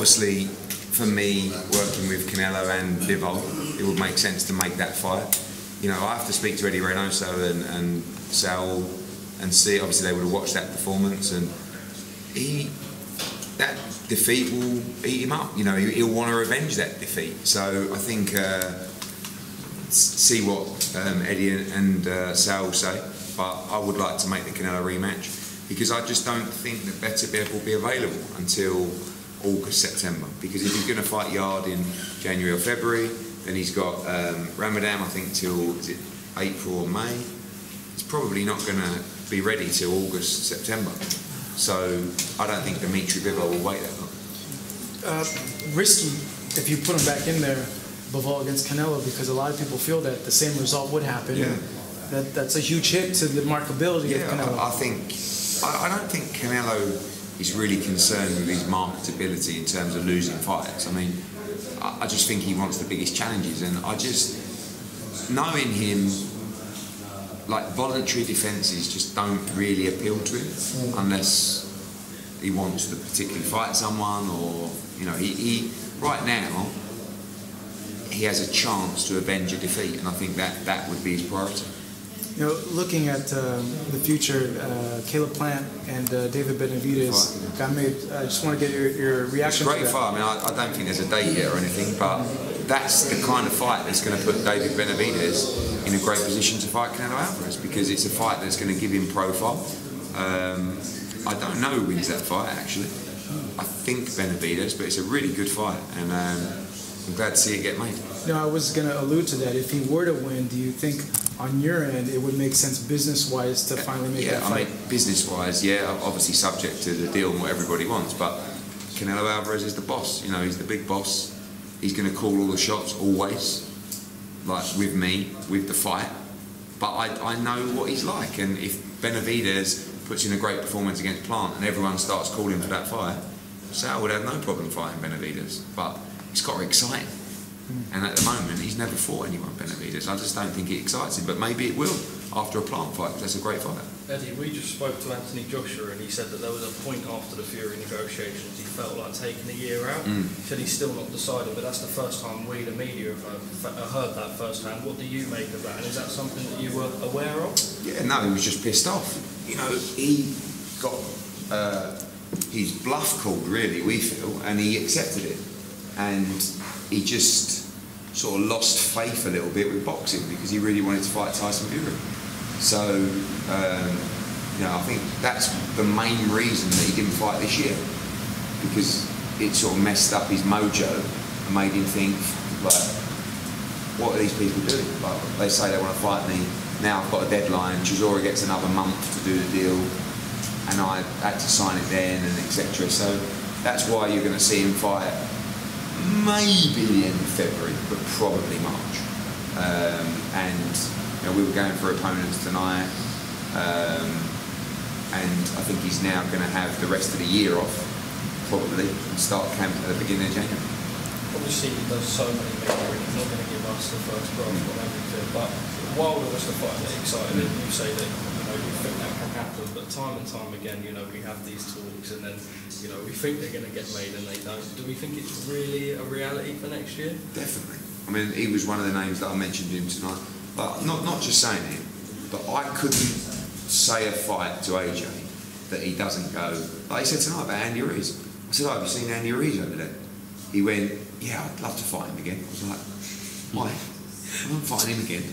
obviously, for me, working with Canelo and Bivol, it would make sense to make that fight. You know, I have to speak to Eddie Reynoso and Saul and see. Obviously, they would have watched that performance, and that defeat will eat him up. You know, he'll want to revenge that defeat. So I think see what Eddie and Saul say. But I would like to make the Canelo rematch because I just don't think that Beterbiev will be available until August, September. Because if he's going to fight Yard in January or February, then he's got Ramadan, I think, till is it April or May. He's probably not going to be ready till August, September. So I don't think Dimitry Bivol will wait that long. Risky if you put him back in there, Bivol against Canelo, because a lot of people feel that the same result would happen. Yeah. That's a huge hit to the marketability of Canelo. I don't think Canelo is really concerned with his marketability in terms of losing fights. I mean, I just think he wants the biggest challenges, and I just, knowing him, like voluntary defences just don't really appeal to him unless he wants to particularly fight someone, or, you know, he right now, he has a chance to avenge a defeat, and I think that would be his priority. You know, looking at the future, Caleb Plant and David Benavidez got made. I just want to get your reaction. It's a great fight. I mean, I don't think there's a date yet or anything, but that's the kind of fight that's going to put David Benavidez in a great position to fight Canelo Alvarez, because it's a fight that's going to give him profile. I don't know who wins that fight, actually. I think Benavidez, but it's a really good fight, and I'm glad to see it get made. No, I was going to allude to that. If he were to win, do you think on your end it would make sense business-wise to finally make that fight? I mean, business-wise, yeah, obviously subject to the deal and what everybody wants, but Canelo Alvarez is the boss. You know, he's the big boss. He's going to call all the shots always, like with me, with the fight. But I know what he's like, and if Benavidez puts in a great performance against Plant and everyone starts calling for that fight, Sal would have no problem fighting Benavidez. But it's got to excite him. And at the moment, he's never fought anyone, Benavidez. I just don't think it excites him, but maybe it will after a Plant fight, because that's a great fight. Eddie, we just spoke to Anthony Joshua, and he said that there was a point after the Fury negotiations he felt like taking a year out. He said he's still not decided, but that's the first time we, the media, have heard that firsthand. What do you make of that, and is that something that you were aware of? Yeah, no, he was just pissed off. You know, he got his bluff called, really, we feel, and he accepted it. And he just sort of lost faith a little bit with boxing because he really wanted to fight Tyson Fury. So, you know, I think that's the main reason that he didn't fight this year, because it sort of messed up his mojo and made him think, like, what are these people doing? Like, they say they want to fight me, now I've got a deadline, Chisora gets another month to do the deal, and I had to sign it then, and etc. So that's why you're going to see him fight maybe the end of February, but probably March. And you know, we were going for opponents tonight, and I think he's now going to have the rest of the year off, probably, and start camp at the beginning of January. Obviously, he does so many media, and he's not going to give us the first grasp on everything. But Wilder was the fight that excited him. You say that, you know, you think that can happen, but time and time again, you know, we have these talks, and then, you know, we think they're going to get made and they don't. Do we think it's really a reality for next year? Definitely. I mean, he was one of the names that I mentioned him tonight. But not just saying it, but I couldn't say a fight to AJ that he doesn't go. Like he said tonight about Andy Ruiz. I said, oh, have you seen Andy Ruiz over there? He went, yeah, I'd love to fight him again. I was like, why? I don't fight him again.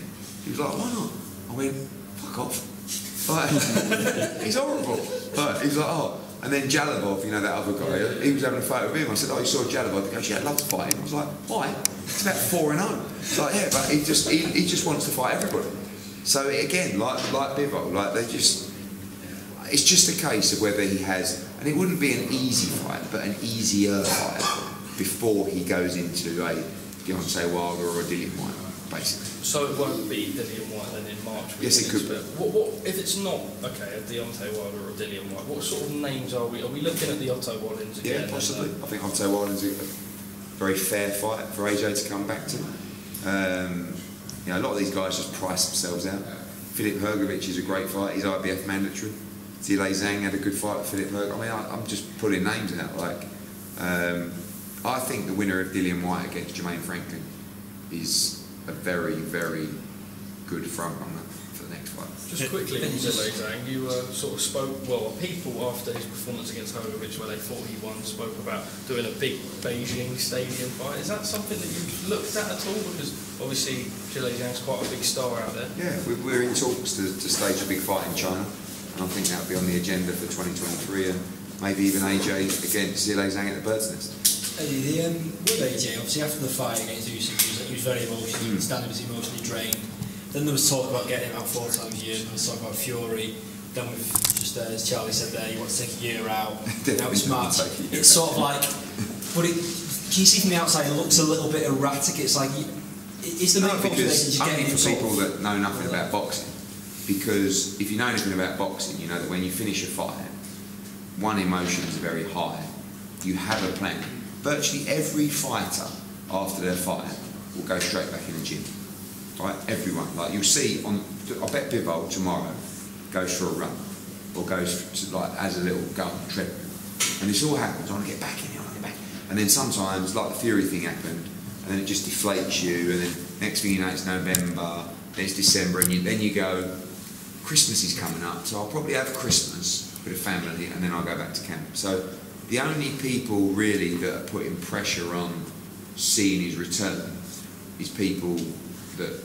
He was like, why not? I went, fuck off. Like, he's horrible. Like, he was like, oh. And then Jalabov, you know, that other guy, he was having a fight with him. I said, oh, you saw Jalabov? He goes, yeah, I'd love to fight him. I was like, why? It's about 4-0. It's like, yeah, but he just wants to fight everybody. So again, like Bivol, like they just, it's just a case of whether he has, and it wouldn't be an easy fight, but an easier fight before he goes into a Deontay Wilder or a Dillian White, basically. So it won't be Dillian White then in March? Yes, it could be. What if it's not, okay, a Deontay Wilder or a Dillian White, what sort of names are we? Are we looking at the Otto Wallins again? Yeah, possibly. I think Otto Wallins is a very fair fight for AJ to come back to. You know, a lot of these guys just price themselves out. Filip Hrgovic is a great fight. He's IBF mandatory. Zhilei Zhang had a good fight with Filip Hrgovic. I mean, I'm just pulling names out. Like, I think the winner of Dillian White against Jermaine Franklin is a very, very good front runner for the next fight. Just quickly, Zurdo, you sort of spoke, well, people after his performance against Hovovich, where they thought he won, spoke about doing a big Beijing stadium fight. Is that something that you've looked at all? Because obviously Zhilei Zhang's quite a big star out there. Yeah, we're in talks to stage a big fight in China, and I think that'll be on the agenda for 2023, and maybe even AJ against Zhilei Zhang at the Bird's Nest. Eddie, with AJ, obviously after the fight against Usyk, he was very emotional, Stanley was emotionally drained. Then there was talk about getting him out 4 times a year, there was talk about Fury, then we've just, as Charlie said there, he wants to take a year out, now it's March. It's sort of like, but can you see from the outside it looks a little bit erratic, it's like, it's the main because you're getting for people that know nothing about boxing, because if you know anything about boxing, you know that when you finish a fight, one, emotion is very high, you have a plan. Virtually every fighter after their fight will go straight back in the gym. Right, everyone. Like you'll see on, I bet Bivol tomorrow goes for a run or goes to, like as a little go on the treadmill, and this all happens. I want to get back in here, I want to get back. And then sometimes, like the Fury thing happened, and then it just deflates you, and then next thing you know it's November, then it's December, and then you go, Christmas is coming up, so I'll probably have Christmas with a family, and then I'll go back to camp. So the only people really that are putting pressure on seeing his return is people that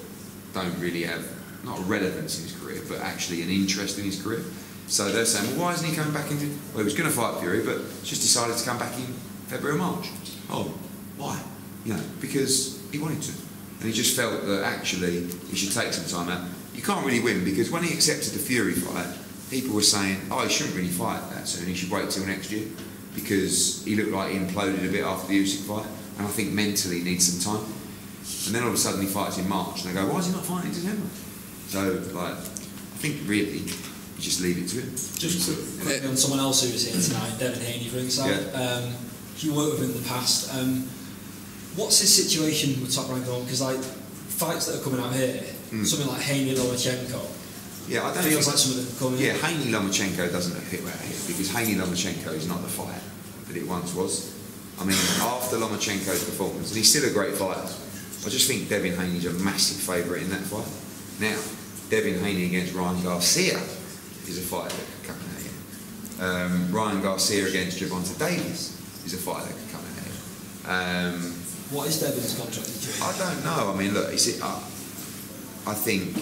don't really have, not a relevance in his career, but actually an interest in his career. So they're saying, well, why isn't he coming back in? Well, he was going to fight Fury, but just decided to come back in February or March. Oh, why? You know, because he wanted to. And he just felt that actually he should take some time out. You can't really win, because when he accepted the Fury fight, people were saying, oh, he shouldn't really fight that soon, he should wait till next year, because he looked like he imploded a bit after the Usyk fight, and I think mentally he needs some time. And then all of a sudden he fights in March, and they go, why is he not fighting in December? So, like, I think really, you just leave it to him. Just quickly on someone else who was here tonight, Devin Haney, for example. Yeah. You worked with him in the past. What's his situation with Top Rank? Because like fights that are coming out here, something like Haney Lomachenko. Yeah, I don't feels think like something that could come in. Yeah, Haney Lomachenko doesn't fit right here, because Haney Lomachenko is not the fight that it once was. I mean, after Lomachenko's performance, and he's still a great fighter, I just think Devin Haney's a massive favourite in that fight. Now, Devin Haney against Ryan Garcia is a fight that could come out here. Ryan Garcia against Gervonta Davis is a fight that could come out here. What is Devin's contract? I don't know. I mean, look, I think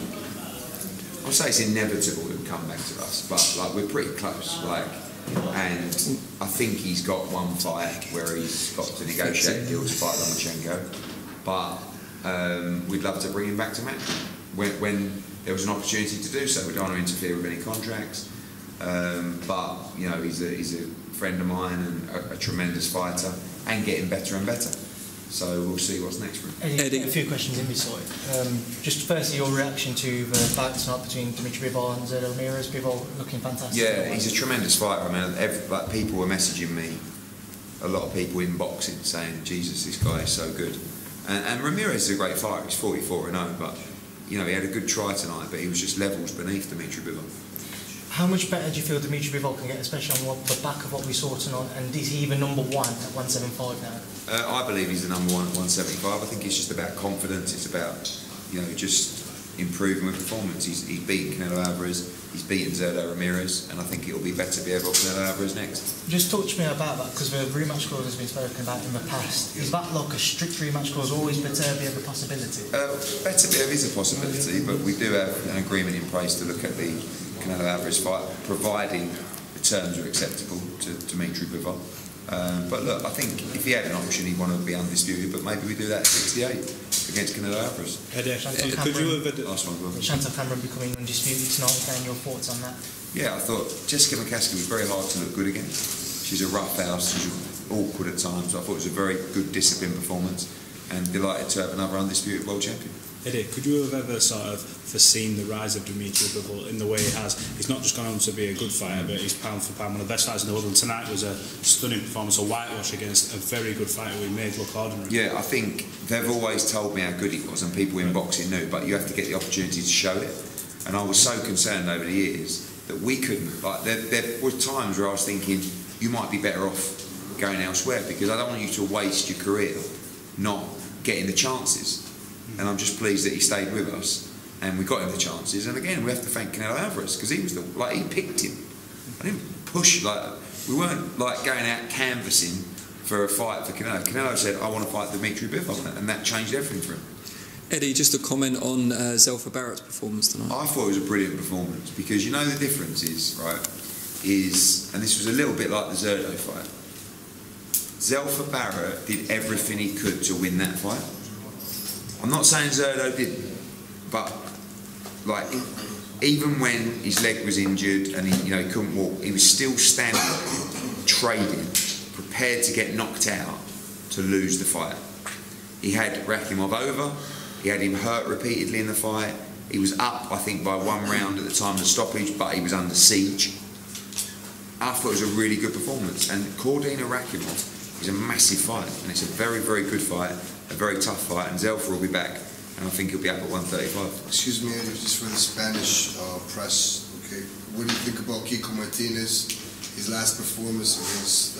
I'll say it's inevitable he'll come back to us, but like we're pretty close. Like, and I think he's got one fight where he's got to negotiate a deal to fight Lomachenko, but we'd love to bring him back to match when there was an opportunity to do so. We don't want to interfere with any contracts, but you know, he's a friend of mine and a tremendous fighter, and getting better and better. So we'll see what's next for him. Eddie, a few questions in this side. Just firstly, your reaction to the bout tonight between Dimitry Bivol and Zurdo Ramirez. Bivol looking fantastic. Yeah, he's a tremendous fighter. I mean, like people were messaging me, a lot of people in boxing saying, Jesus, this guy is so good. And Ramirez is a great fighter. He's 44-0, but you know, he had a good try tonight, but he was just levels beneath Dimitry Bivol. How much better do you feel Dimitry Bivol can get, especially on the back of what we saw tonight? And is he even #1 at 175 now? I believe he's the #1 at 175. I think it's just about confidence. It's about, you know, just improving with performance. He's beaten Canelo Alvarez. He's beaten Zurdo Ramirez, and I think it'll be better to be able to Canelo Alvarez next. Just talk to me about that, because the rematch clause has been spoken about in the past. Is that like a strict rematch clause, always Beterbiev a possibility? Beterbiev is a possibility, but we do have an agreement in place to look at the Canelo Alvarez fight, providing the terms are acceptable to Dimitry Bivol. But look, I think if he had an option, he'd want to be undisputed, but maybe we do that at 68 against Canelo Alvarez. Could you have Chantal Cameron becoming undisputed tonight, again, your thoughts on that? Yeah, I thought Jessica McCaskey was very hard to look good against. She's a rough house, she's awkward at times. I thought it was a very good disciplined performance, and delighted to have another undisputed world champion. Eddie, could you have ever sort of foreseen the rise of Dimitry Bivol in the way he has? He's not just gone on to be a good fighter, but he's pound for pound one of the best fighters in the world. And tonight was a stunning performance, a whitewash against a very good fighter we made look ordinary. Yeah, I think they've always told me how good he was, and people in boxing knew, but you have to get the opportunity to show it. And I was so concerned over the years that we couldn't. Like there were times where I was thinking, you might be better off going elsewhere, because I don't want you to waste your career not getting the chances. And I'm just pleased that he stayed with us and we got him the chances. And again, we have to thank Canelo Alvarez, because he was he picked him. I didn't push, we weren't going out canvassing for a fight for Canelo. Canelo said, I want to fight Dimitry Bivol, and that changed everything for him. Eddie, just a comment on Zelfa Barrett's performance tonight. I thought it was a brilliant performance, because you know the difference is, right, and this was a little bit like the Zurdo fight. Zelfa Barrett did everything he could to win that fight. I'm not saying Zurdo didn't, but even when his leg was injured and he couldn't walk, he was still standing, trading, prepared to get knocked out to lose the fight. He had Rakhimov over. He had him hurt repeatedly in the fight. He was up, I think, by 1 round at the time of the stoppage, but he was under siege. I thought it was a really good performance. And Cordina Rakhimov is a massive fight, and it's a very, very good fight, a very tough fight, and Zelfa will be back, and I think he'll be up at 135. Excuse me, just for the Spanish press, okay, what do you think about Kiko Martinez, his last performance against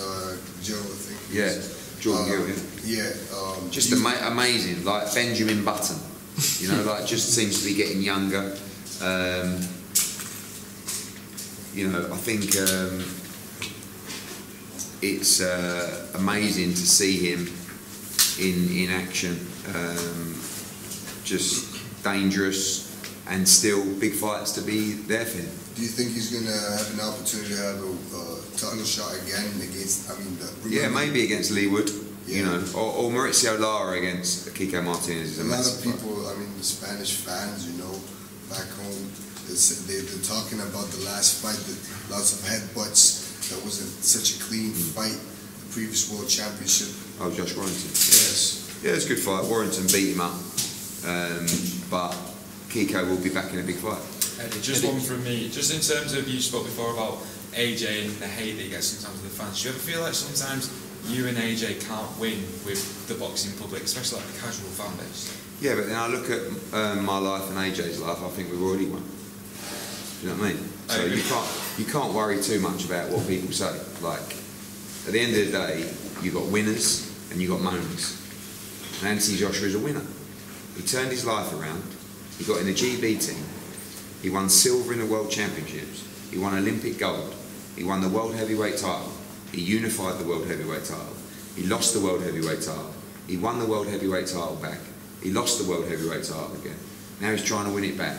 Joe, I think? Jordan Gill, just amazing, like Benjamin Button, just seems to be getting younger. I think it's amazing to see him in action, just dangerous, and still big fights to be there for him. Do you think he's going to have an opportunity to have a title shot again against, maybe against Lee Wood, or Mauricio Lara against Kiko Martinez. A lot of people, the Spanish fans, back home, they're talking about the last fight, lots of headbutts, that wasn't such a clean fight, the previous World Championship. Oh, Josh Warrington. Yes. Yeah, it's a good fight. Warrington beat him up, but Kiko will be back in a big fight. Eddie, one from me. Just in terms of, you spoke before about AJ and the hate that he gets sometimes with the fans. Do you ever feel like sometimes you and AJ can't win with the boxing public, especially like the casual fan base? Yeah, but then I look at my life and AJ's life, I think we've already won. Do you know what I mean? So you can't worry too much about what people say. At the end of the day, you've got winners and you've got moaners. And Anthony Joshua is a winner. He turned his life around. He got in the GB team. He won silver in the World Championships. He won Olympic gold. He won the World Heavyweight title. He unified the World Heavyweight title. He lost the World Heavyweight title. He won the World Heavyweight title back. He lost the World Heavyweight title again. Now he's trying to win it back.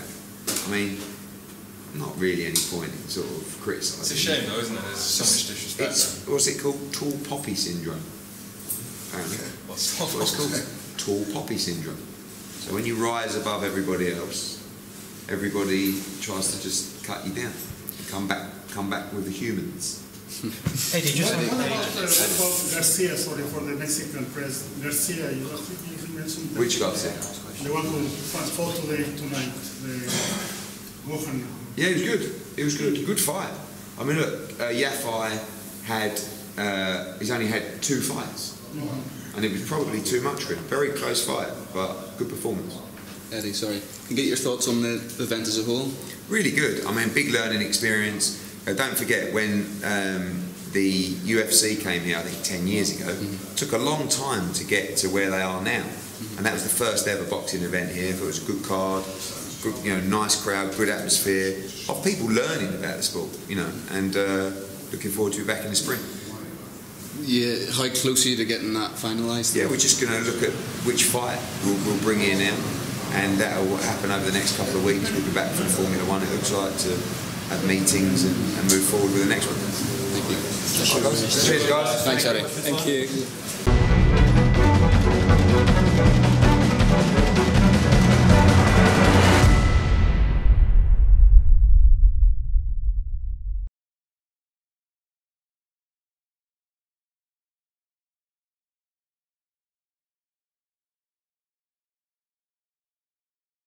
Not really any point in sort of criticising. It's a shame though, isn't it? There's so much disrespect. What's it called? Tall poppy syndrome. Apparently. What's it called? Tall poppy syndrome. So when you rise above everybody else, everybody tries to just cut you down. Come back with the humans. Eddie, just what about Garcia, for the Mexican press. Garcia, you mentioned that. Which Garcia? The one who fought tonight, the Gohan. Yeah, it was good. It was good. Good fight. Look, Yafai he's only had 2 fights. And it was probably too much for him. Very close fight, but good performance. Eddie, sorry. Can you get your thoughts on the event as a whole? Really good. Big learning experience. Don't forget, when the UFC came here, I think 10 years ago, it took a long time to get to where they are now. And that was the first ever boxing event here. It was a good card, good, nice crowd, good atmosphere, of people learning about the sport, and looking forward to be back in the spring. Yeah, how close are you to getting that finalised? Yeah, we're just going to look at which fight we'll bring in now, and that will happen over the next couple of weeks. We'll be back for Formula 1, it looks like, to have meetings and move forward with the next one. Thank you. Cheers, guys. Thanks, Eddie. Thank you.